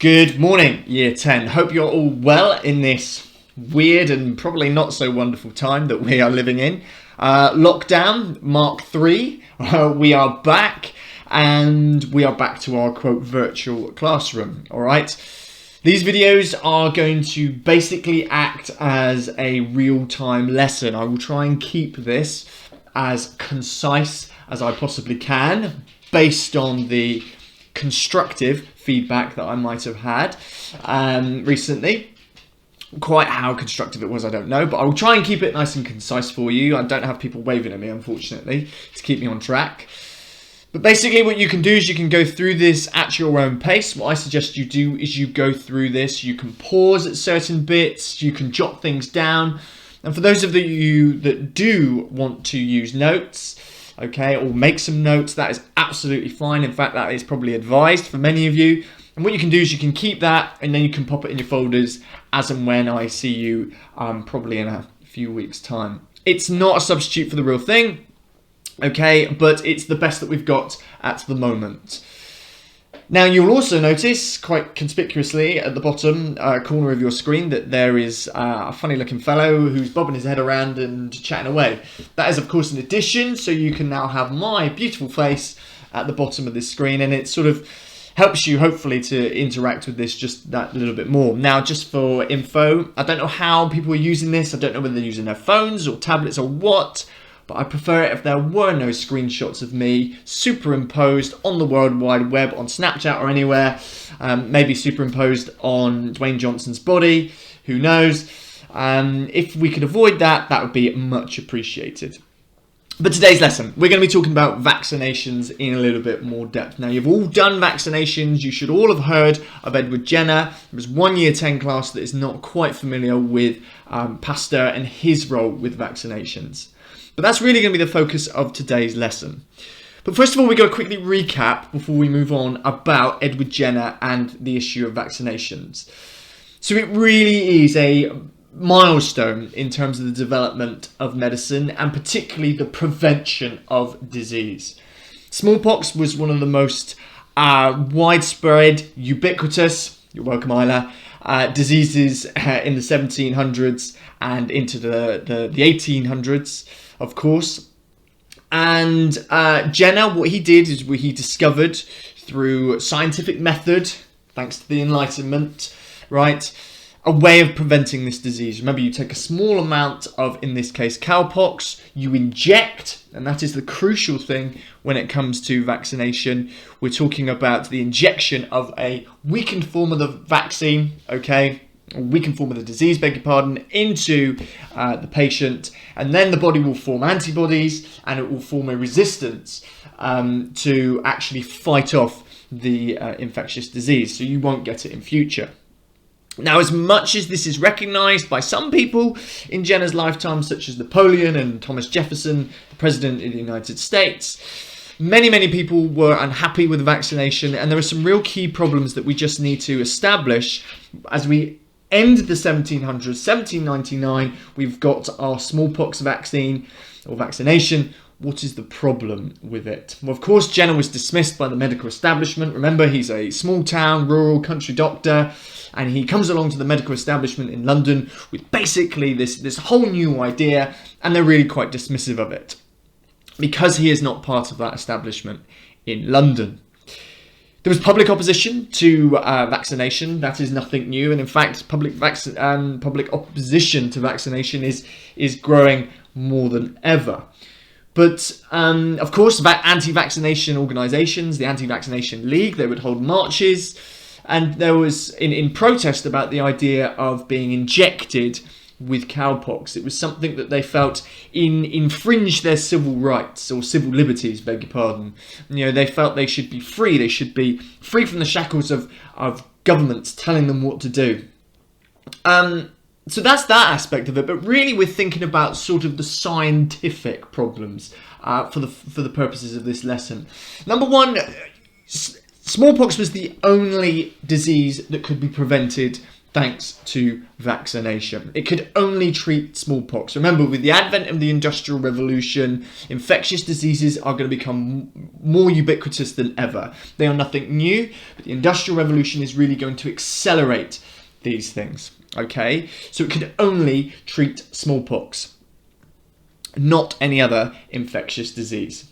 Good morning, Year 10. Hope you're all well in this weird and probably not so wonderful time that we are living in. Lockdown, Mark 3. We are back, and we are back to our, quote, virtual classroom, all right? These videos are going to basically act as a real-time lesson. I will try and keep this as concise as I possibly can, based on the constructive feedback that I might have had recently. Quite how constructive it was, I don't know, but I will try and keep it nice and concise for you. I don't have people waving at me, unfortunately, to keep me on track. But basically what you can do is you can go through this at your own pace. What I suggest you do is you go through this, you can pause at certain bits, you can jot things down. And for those of you that do want to use notes, okay, or make some notes, that is absolutely fine. In fact, that is probably advised for many of you. And what you can do is you can keep that, and then you can pop it in your folders as and when I see you, probably in a few weeks' time. It's not a substitute for the real thing, okay, but it's the best that we've got at the moment. Now, you'll also notice, quite conspicuously at the bottom corner of your screen, that there is a funny-looking fellow who's bobbing his head around and chatting away. That is, of course, an addition, so you can now have my beautiful face at the bottom of this screen, and it sort of helps you, hopefully, to interact with this just that little bit more. Now, just for info, I don't know how people are using this. I don't know whether they're using their phones or tablets or what, but I prefer it if there were no screenshots of me superimposed on the World Wide Web, on Snapchat or anywhere, maybe superimposed on Dwayne Johnson's body, who knows. If we could avoid that, that would be much appreciated. But today's lesson, we're going to be talking about vaccinations in a little bit more depth. Now, you've all done vaccinations. You should all have heard of Edward Jenner. There was one Year 10 class that is not quite familiar with Pasteur and his role with vaccinations. But that's really going to be the focus of today's lesson. But first of all, we're going to quickly recap before we move on about Edward Jenner and the issue of vaccinations. So it really is a milestone in terms of the development of medicine, and particularly the prevention of disease. Smallpox was one of the most widespread, ubiquitous, you're welcome Isla, diseases in the 1700s and into the 1800s, of course. And Jenner, what he did is he discovered through scientific method, thanks to the Enlightenment, right, a way of preventing this disease. Remember, you take a small amount of, in this case, cowpox, you inject, and that is the crucial thing when it comes to vaccination. We're talking about the injection of a weakened form of the vaccine, okay, a weakened form of the disease, beg your pardon, into the patient, and then the body will form antibodies, and it will form a resistance to actually fight off the infectious disease, so you won't get it in future. Now, as much as this is recognised by some people in Jenner's lifetime, such as Napoleon and Thomas Jefferson, the President of the United States, many people were unhappy with the vaccination, and there are some real key problems that we just need to establish as we end the 1700s. 1799, we've got our smallpox vaccine or vaccination. What is the problem with it? Well, of course, Jenner was dismissed by the medical establishment. Remember, he's a small town, rural, country doctor, and he comes along to the medical establishment in London with basically this whole new idea, and they're really quite dismissive of it because he is not part of that establishment in London. There was public opposition to vaccination. That is nothing new, and in fact, public opposition to vaccination is growing more than ever. But, of course, about anti-vaccination organisations, the Anti-Vaccination League, they would hold marches, and there was, in protest about the idea of being injected with cowpox. It was something that they felt infringed their civil rights, or civil liberties, beg your pardon. You know, they felt they should be free. They should be free from the shackles of governments telling them what to do. So that's that aspect of it, but really we're thinking about sort of the scientific problems for the purposes of this lesson. Number one, smallpox was the only disease that could be prevented thanks to vaccination. It could only treat smallpox. Remember, with the advent of the Industrial Revolution, infectious diseases are going to become more ubiquitous than ever. They are nothing new, but the Industrial Revolution is really going to accelerate these things, okay? So it could only treat smallpox, not any other infectious disease.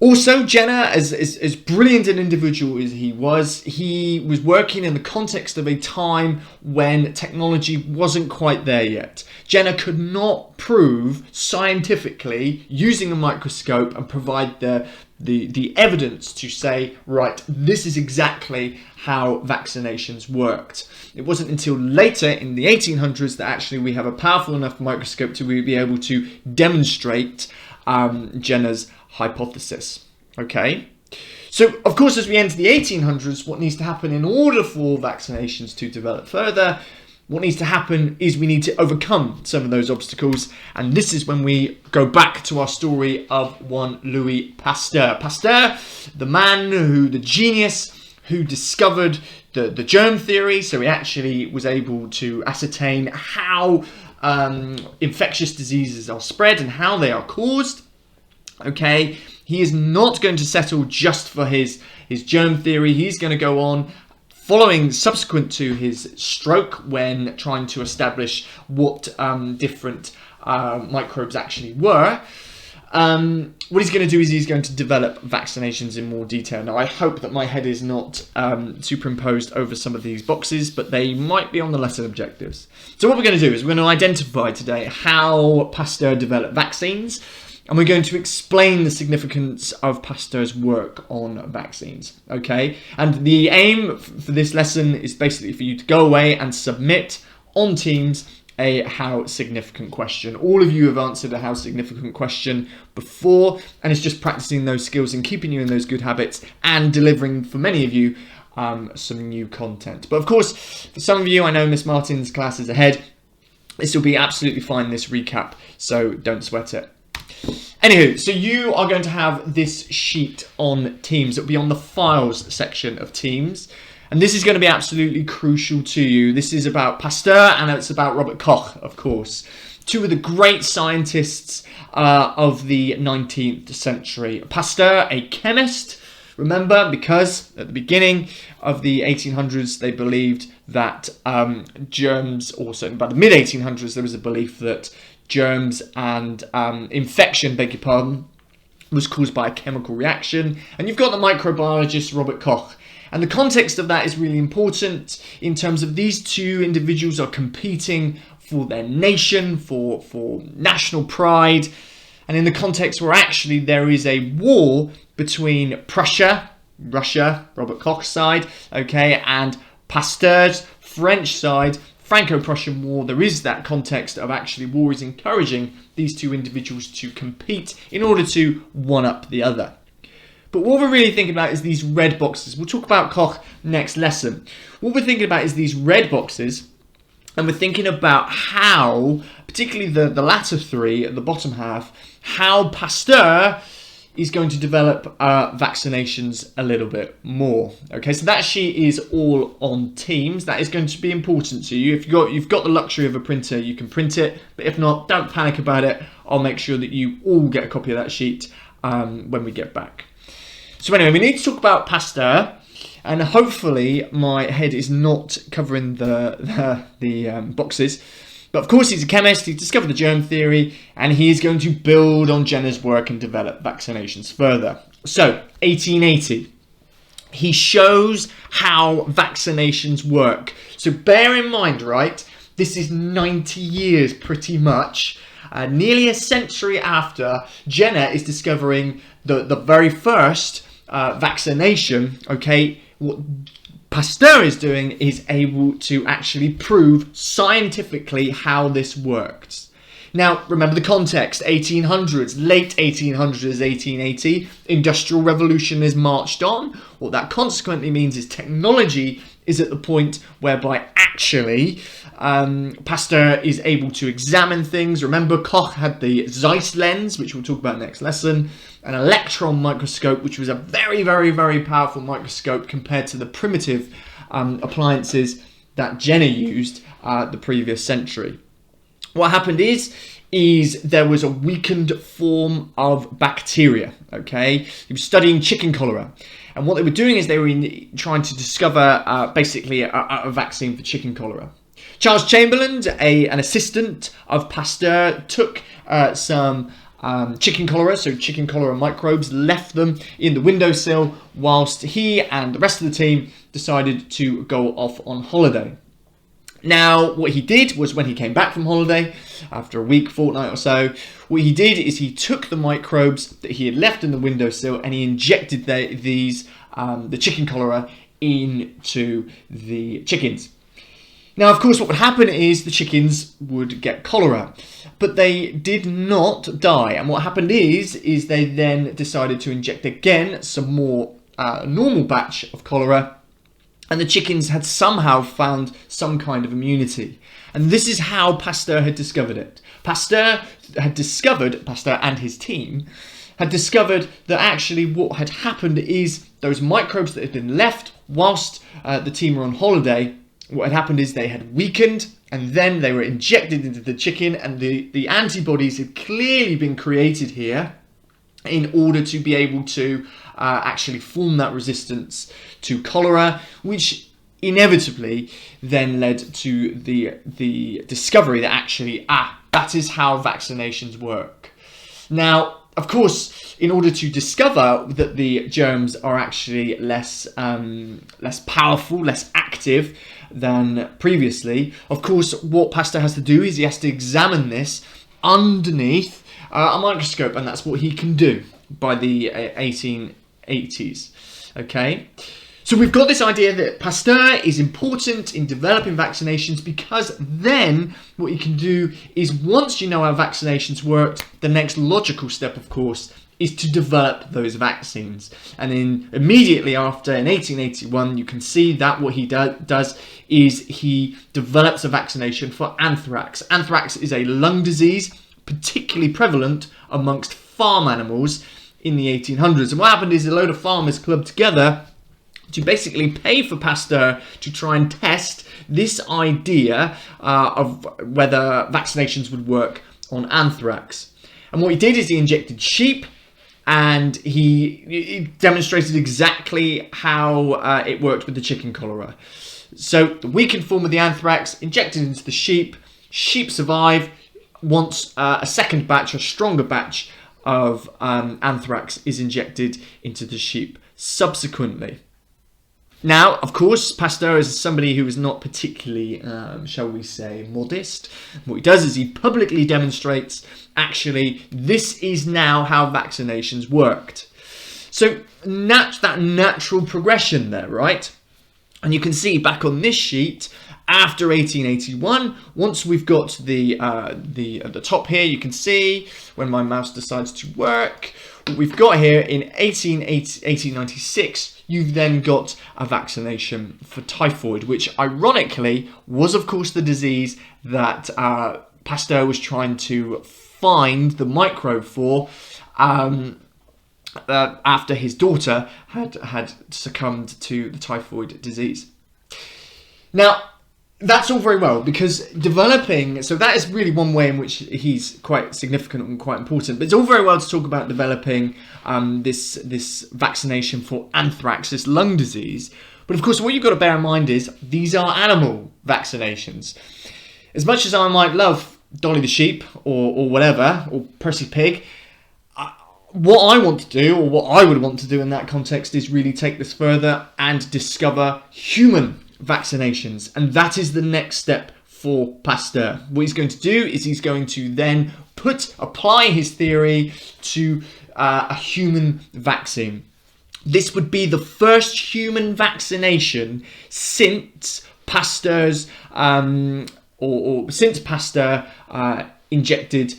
Also, Jenner, as brilliant an individual as he was working in the context of a time when technology wasn't quite there yet. Jenner could not prove scientifically, using a microscope, and provide the evidence to say, right, this is exactly how vaccinations worked. It wasn't until later in the 1800s that actually we have a powerful enough microscope to be able to demonstrate Jenner's hypothesis. Okay, so of course, as we enter the 1800s, what needs to happen in order for vaccinations to develop further, what needs to happen is we need to overcome some of those obstacles, and this is when we go back to our story of one Louis Pasteur. Pasteur, the genius who discovered the germ theory, so he actually was able to ascertain how infectious diseases are spread and how they are caused. Okay, he is not going to settle just for his germ theory. He's going to go on, following subsequent to his stroke, when trying to establish what different microbes actually were. What he's going to do is he's going to develop vaccinations in more detail. Now, I hope that my head is not superimposed over some of these boxes, but they might be on the lesson objectives. So what we're going to do is we're going to identify today how Pasteur developed vaccines, and we're going to explain the significance of Pasteur's work on vaccines, okay? And the aim for this lesson is basically for you to go away and submit on Teams a how significant question. All of you have answered a how significant question before, and it's just practicing those skills and keeping you in those good habits and delivering, for many of you, some new content. But of course, for some of you, I know Miss Martin's class is ahead. This will be absolutely fine, this recap, so don't sweat it. Anywho, so you are going to have this sheet on Teams. It'll be on the files section of Teams. And this is going to be absolutely crucial to you. This is about Pasteur, and it's about Robert Koch, of course. Two of the great scientists of the 19th century. Pasteur, a chemist, remember, because at the beginning of the 1800s, they believed that germs, or certainly by the mid-1800s, there was a belief that germs and infection, beg your pardon, was caused by a chemical reaction. And you've got the microbiologist Robert Koch. And the context of that is really important in terms of these two individuals are competing for their nation, for national pride. And in the context where actually there is a war between Prussia, Russia, Robert Koch's side, okay, and Pasteur's French side, Franco-Prussian War, there is that context of actually war is encouraging these two individuals to compete in order to one-up the other. But what we're really thinking about is these red boxes. We'll talk about Koch next lesson. What we're thinking about is these red boxes, and we're thinking about how, particularly the latter three at the bottom half, how Pasteur is going to develop vaccinations a little bit more. Okay, so that sheet is all on Teams. That is going to be important to you. If you've got the luxury of a printer, you can print it. But if not, don't panic about it. I'll make sure that you all get a copy of that sheet when we get back. So anyway, we need to talk about Pasteur, and hopefully my head is not covering the boxes. But of course, he's a chemist, he's discovered the germ theory, and he's going to build on Jenner's work and develop vaccinations further. So, 1880, he shows how vaccinations work. So bear in mind, right, this is 90 years pretty much, nearly a century after Jenner is discovering the very first vaccination, okay. What Pasteur is doing is able to actually prove scientifically how this works. Now, remember the context, 1800s, late 1800s, 1880, Industrial Revolution is marched on. What that consequently means is technology is at the point whereby actually Pasteur is able to examine things. Remember, Koch had the Zeiss lens, which we'll talk about next lesson, an electron microscope, which was a very, very, very powerful microscope compared to the primitive appliances that Jenner used the previous century. What happened is there was a weakened form of bacteria, okay? He was studying chicken cholera. And what they were doing is they were trying to discover basically a vaccine for chicken cholera. Charles Chamberlain, an assistant of Pasteur, took some chicken cholera, so chicken cholera microbes, left them in the windowsill whilst he and the rest of the team decided to go off on holiday. Now, what he did was when he came back from holiday, after a week, fortnight or so, what he did is he took the microbes that he had left in the windowsill and he injected the chicken cholera into the chickens. Now, of course, what would happen is the chickens would get cholera, but they did not die. And what happened is they then decided to inject again some more normal batch of cholera, and the chickens had somehow found some kind of immunity. And this is how Pasteur had discovered it. Pasteur and his team had discovered that actually what had happened is those microbes that had been left whilst the team were on holiday, what had happened is they had weakened and then they were injected into the chicken, and the antibodies had clearly been created here in order to be able to actually form that resistance to cholera, which inevitably then led to the discovery that actually, that is how vaccinations work. Now, of course, in order to discover that the germs are actually less powerful, less active than previously, of course, what Pasteur has to do is he has to examine this underneath a microscope, and that's what he can do by the 1880s. Okay, so we've got this idea that Pasteur is important in developing vaccinations, because then what you can do is, once you know how vaccinations worked, the next logical step, of course, is to develop those vaccines. And then immediately after, in 1881, you can see that what he does is he develops a vaccination for anthrax. Anthrax is a lung disease, particularly prevalent amongst farm animals in the 1800s. And what happened is a load of farmers clubbed together to basically pay for Pasteur to try and test this idea of whether vaccinations would work on anthrax. And what he did is he injected sheep, and he demonstrated exactly how it worked with the chicken cholera. So the weakened form of the anthrax injected into the sheep survive. Once a second batch, a stronger batch of anthrax is injected into the sheep subsequently. Now, of course, Pasteur is somebody who is not particularly, shall we say, modest. What he does is he publicly demonstrates, actually, this is now how vaccinations worked. So that natural progression there, right? And you can see back on this sheet, after 1881, once we've got at the top here, you can see when my mouse decides to work, what we've got here in 1896, you've then got a vaccination for typhoid, which ironically was, of course, the disease that Pasteur was trying to find the microbe for after his daughter had succumbed to the typhoid disease. Now, that's all very well, because developing, so that is really one way in which he's quite significant and quite important, but it's all very well to talk about developing this vaccination for anthrax, this lung disease. But of course, what you've got to bear in mind is these are animal vaccinations. As much as I might love Dolly the sheep or whatever, or Percy Pig, what I want to do, or what I would want to do in that context, is really take this further and discover human vaccinations. And that is the next step for Pasteur. What he's going to do is he's going to then apply his theory to a human vaccine. This would be the first human vaccination since Pasteur's since Pasteur injected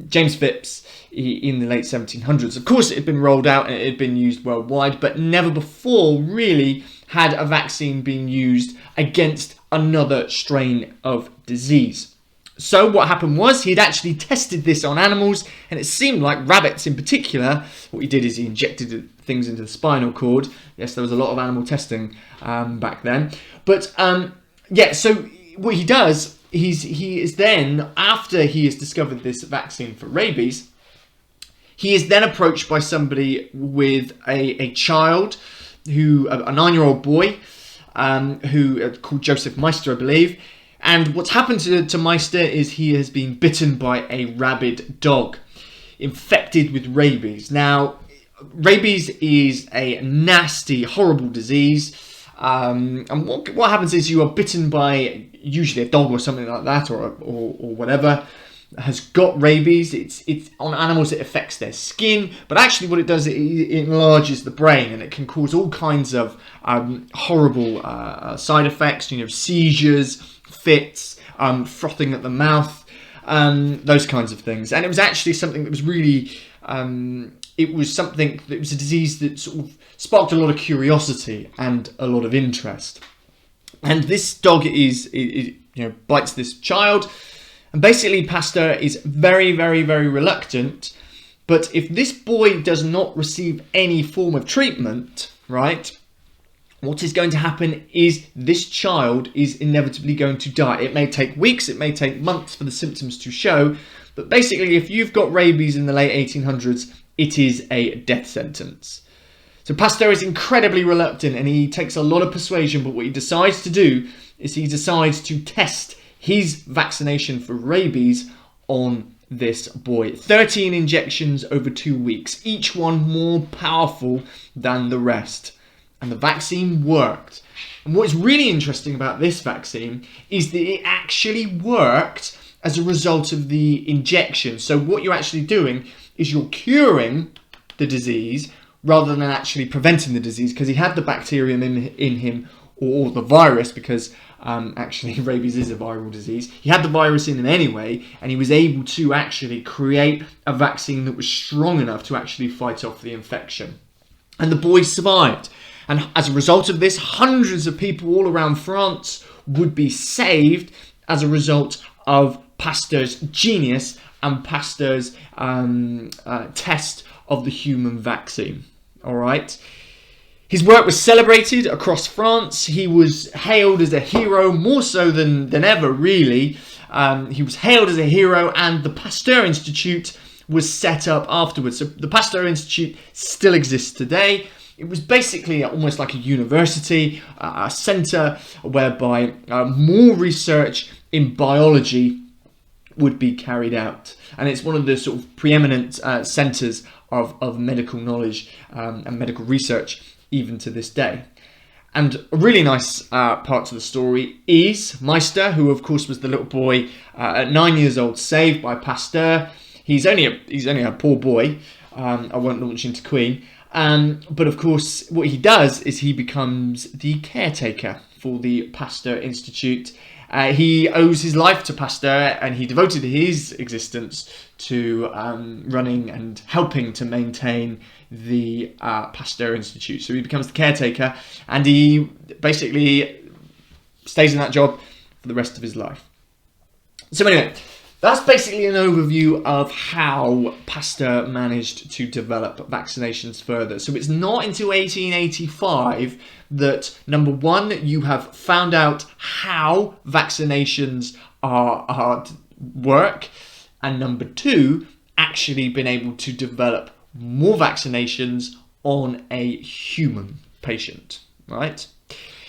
James Phipps in the late 1700s. Of course, it had been rolled out and it had been used worldwide, but never before really had a vaccine being used against another strain of disease. So what happened was he'd actually tested this on animals, and it seemed like rabbits in particular. What he did is he injected things into the spinal cord. Yes, there was a lot of animal testing back then. But Yeah, so what he does, he is then, after he has discovered this vaccine for rabies, he is then approached by somebody with a child, a 9-year-old boy, who called Joseph Meister, I believe. And what's happened to Meister is he has been bitten by a rabid dog, infected with rabies. Now, rabies is a nasty, horrible disease. And what happens is you are bitten by usually a dog or something like that, or whatever has got rabies. It's on animals, it affects their skin, but actually what it does, it enlarges the brain, and it can cause all kinds of horrible side effects. seizures, fits, frothing at the mouth, those kinds of things. And it was actually something that was really it was a disease that sort of sparked a lot of curiosity and a lot of interest. And this dog bites this child, and basically Pasteur is very, very, very reluctant. But if this boy does not receive any form of treatment, right, what is going to happen is this child is inevitably going to die. It may take weeks, it may take months for the symptoms to show, but basically if you've got rabies in the late 1800s, it is a death sentence. So Pasteur is incredibly reluctant, and he takes a lot of persuasion, but what he decides to do is he decides to test his vaccination for rabies on this boy. 13 injections over 2 weeks, each one more powerful than the rest. And the vaccine worked. And what's really interesting about this vaccine is that it actually worked as a result of the injection. So what you're actually doing is you're curing the disease rather than actually preventing the disease, because he had the bacterium in him, or the virus, because actually rabies is a viral disease. He had the virus in him anyway, and he was able to actually create a vaccine that was strong enough to actually fight off the infection. And the boy survived. And as a result of this, hundreds of people all around France would be saved as a result of Pasteur's genius and Pasteur's test of the human vaccine. All right. His work was celebrated across France. He was hailed as a hero, more so than ever, really. He was hailed as a hero, and the Pasteur Institute was set up afterwards. So the Pasteur Institute still exists today. It was basically almost like a university, a centre whereby more research in biology would be carried out. And it's one of the sort of preeminent centres of medical knowledge and medical research even to this day. And a really nice part to the story is Meister, who of course was the little boy at 9 years old, saved by Pasteur. He's only a poor boy. I won't launch into Queen. But of course, what he does is he becomes the caretaker for the Pasteur Institute. He owes his life to Pasteur, and he devoted his existence to running and helping to maintain the Pasteur Institute. So he becomes the caretaker, and he basically stays in that job for the rest of his life. So anyway, that's basically an overview of how Pasteur managed to develop vaccinations further. So it's not until 1885 that, number one, you have found out how vaccinations work, and number two, actually been able to develop more vaccinations on a human patient, right?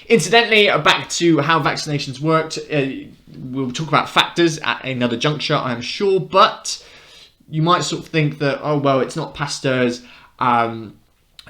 Incidentally, back to how vaccinations worked, we'll talk about factors at another juncture, I'm sure, but you might sort of think that, oh, well, it's not Pasteur's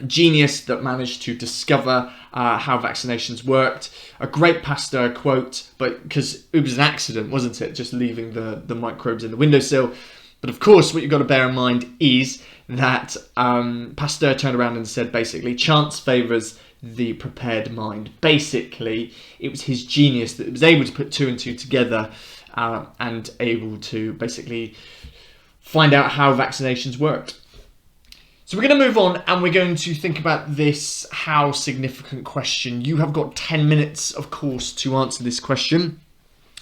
genius that managed to discover how vaccinations worked. A great Pasteur quote, but because it was an accident, wasn't it? Just leaving the microbes in the windowsill. But of course, what you've got to bear in mind is that Pasteur turned around and said, basically, chance favours the prepared mind. Basically, it was his genius that was able to put two and two together and able to basically find out how vaccinations worked. So we're going to move on, and we're going to think about this how significant question. You have got 10 minutes, of course, to answer this question.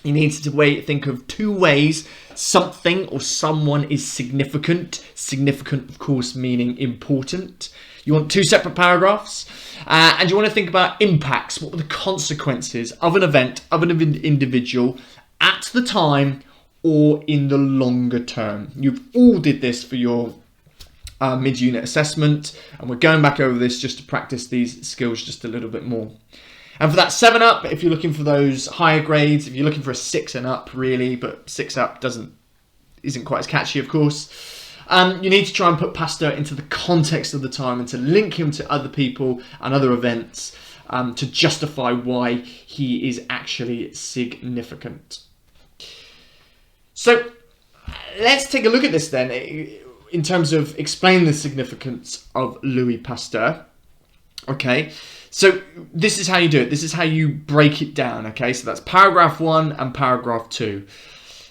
You need to think of 2 ways something or someone is significant. Significant, of course, meaning important. You want 2 separate paragraphs. And you want to think about impacts. What were the consequences of an event, of an individual at the time or in the longer term? You've all did this for your mid-unit assessment, and we're going back over this just to practice these skills just a little bit more. And for that 7 up, if you're looking for those higher grades, if you're looking for a 6 and up really, but 6 up isn't quite as catchy, of course. You need to try and put Pasteur into the context of the time and to link him to other people and other events to justify why he is actually significant. So let's take a look at this then in terms of explaining the significance of Louis Pasteur. Okay, so this is how you do it. This is how you break it down. Okay, so that's paragraph 1 and paragraph 2.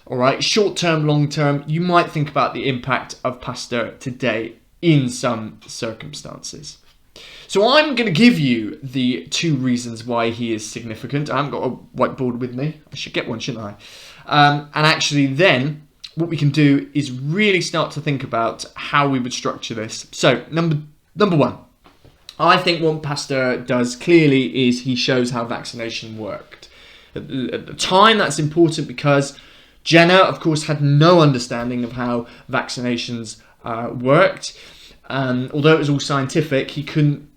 All right, short term, long term, you might think about the impact of Pasteur today in some circumstances. So I'm going to give you the 2 reasons why he is significant. I haven't got a whiteboard with me. I should get one, shouldn't I? And actually then what we can do is really start to think about how we would structure this. So number 1, I think what Pasteur does clearly is he shows how vaccination worked. At the time, that's important because Jenner, of course, had no understanding of how vaccinations worked. Although it was all scientific, he couldn't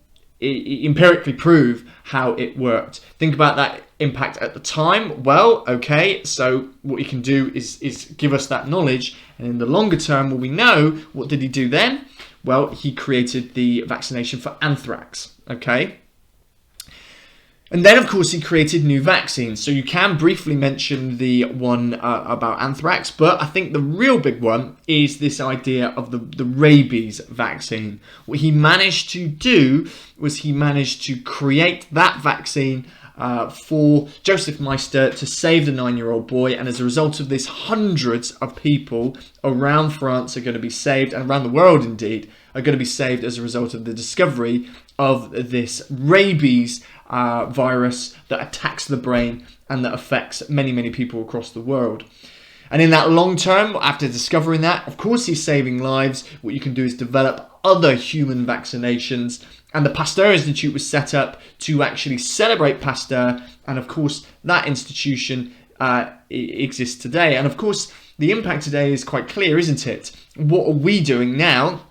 empirically prove how it worked. Think about that impact at the time. Well, okay, so what he can do is give us that knowledge. And in the longer term, well, we know, what did he do then? Well, he created the vaccination for anthrax, okay? And then, of course, he created new vaccines. So you can briefly mention the one about anthrax, but I think the real big one is this idea of the rabies vaccine. What he managed to do was he managed to create that vaccine for Joseph Meister to save the 9-year-old boy. And as a result of this, hundreds of people around France are going to be saved, and around the world, indeed, are going to be saved as a result of the discovery of this rabies virus that attacks the brain and that affects many, many people across the world. And in that long term, after discovering that, of course, he's saving lives. What you can do is develop other human vaccinations. And the Pasteur Institute was set up to actually celebrate Pasteur. And of course, that institution exists today. And of course, the impact today is quite clear, isn't it? What are we doing now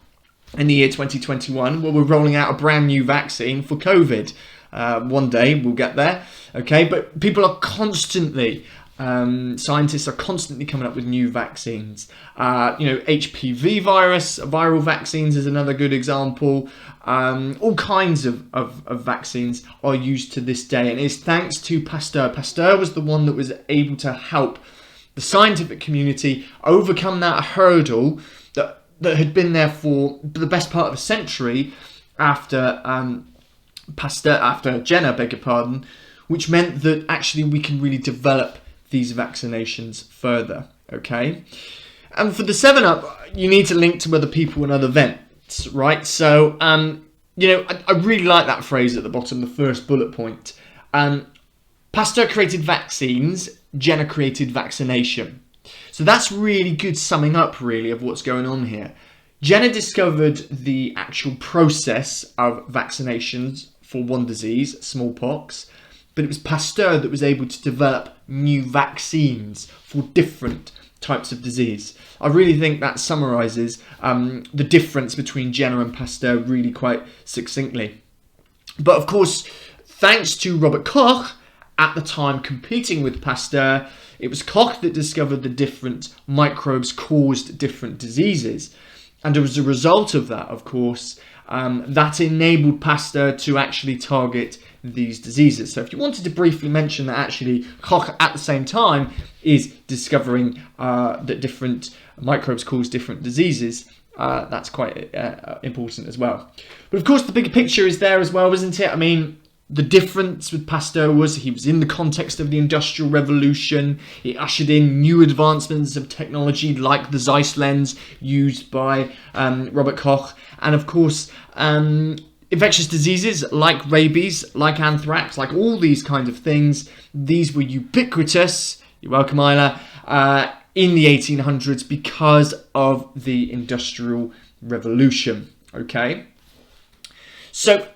in the year 2021? Well, we're rolling out a brand new vaccine for COVID. One day we'll get there, okay? But people are constantly, scientists are constantly coming up with new vaccines. HPV virus, viral vaccines is another good example. All kinds of vaccines are used to this day, and it's thanks to Pasteur. Pasteur was the one that was able to help the scientific community overcome that hurdle that had been there for the best part of a century after Jenner, beg your pardon, which meant that actually we can really develop these vaccinations further, okay? And for the 7-up, you need to link to other people and other events, right? So, I really like that phrase at the bottom, the first bullet point. Pasteur created vaccines, Jenner created vaccination. So that's really good summing up, really, of what's going on here. Jenner discovered the actual process of vaccinations for one disease, smallpox, but it was Pasteur that was able to develop new vaccines for different types of disease. I really think that summarises the difference between Jenner and Pasteur really quite succinctly. But of course, thanks to Robert Koch, at the time competing with Pasteur, it was Koch that discovered the different microbes caused different diseases. And as a result of that, of course, that enabled Pasteur to actually target these diseases. So if you wanted to briefly mention that actually Koch at the same time is discovering that different microbes cause different diseases, that's quite important as well. But of course the bigger picture is there as well, isn't it? I mean, the difference with Pasteur was he was in the context of the Industrial Revolution. It ushered in new advancements of technology like the Zeiss lens used by Robert Koch. And of course, infectious diseases like rabies, like anthrax, like all these kinds of things, these were ubiquitous, you're welcome Isla, in the 1800s because of the Industrial Revolution, okay? So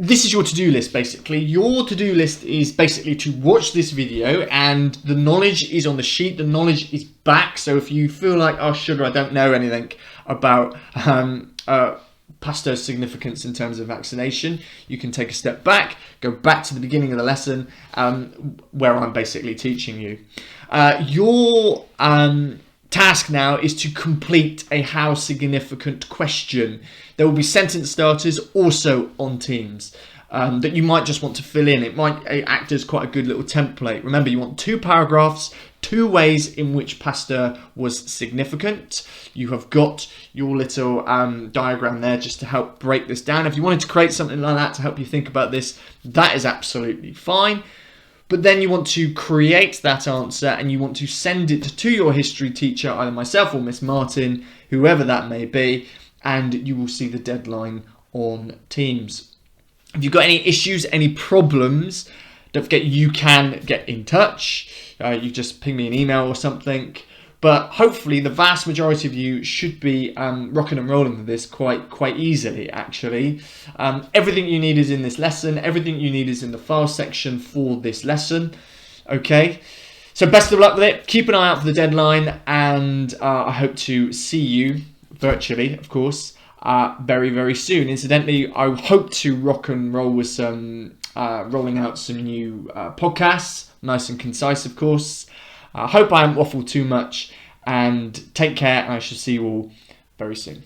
this is your to-do list, basically. Your to-do list is basically to watch this video, and the knowledge is on the sheet. The knowledge is back. So if you feel like, oh, sugar, I don't know anything about Pasteur's significance in terms of vaccination, you can take a step back, go back to the beginning of the lesson, where I'm basically teaching you. Your task now is to complete a how significant question. There will be sentence starters also on Teams that you might just want to fill in. It might act as quite a good little template. Remember, you want 2 paragraphs, 2 ways in which Pasteur was significant. You have got your little diagram there just to help break this down. If you wanted to create something like that to help you think about this, that is absolutely fine. But then you want to create that answer and you want to send it to your history teacher, either myself or Miss Martin, whoever that may be, and you will see the deadline on Teams. If you've got any issues, any problems, don't forget you can get in touch. You just ping me an email or something. But hopefully the vast majority of you should be rocking and rolling with this quite easily, actually. Everything you need is in this lesson. Everything you need is in the file section for this lesson. Okay, so best of luck with it. Keep an eye out for the deadline, and I hope to see you virtually, of course, very, very soon. Incidentally, I hope to rock and roll with some rolling out some new podcasts, nice and concise, of course. I hope I haven't waffled too much, and take care, and I shall see you all very soon.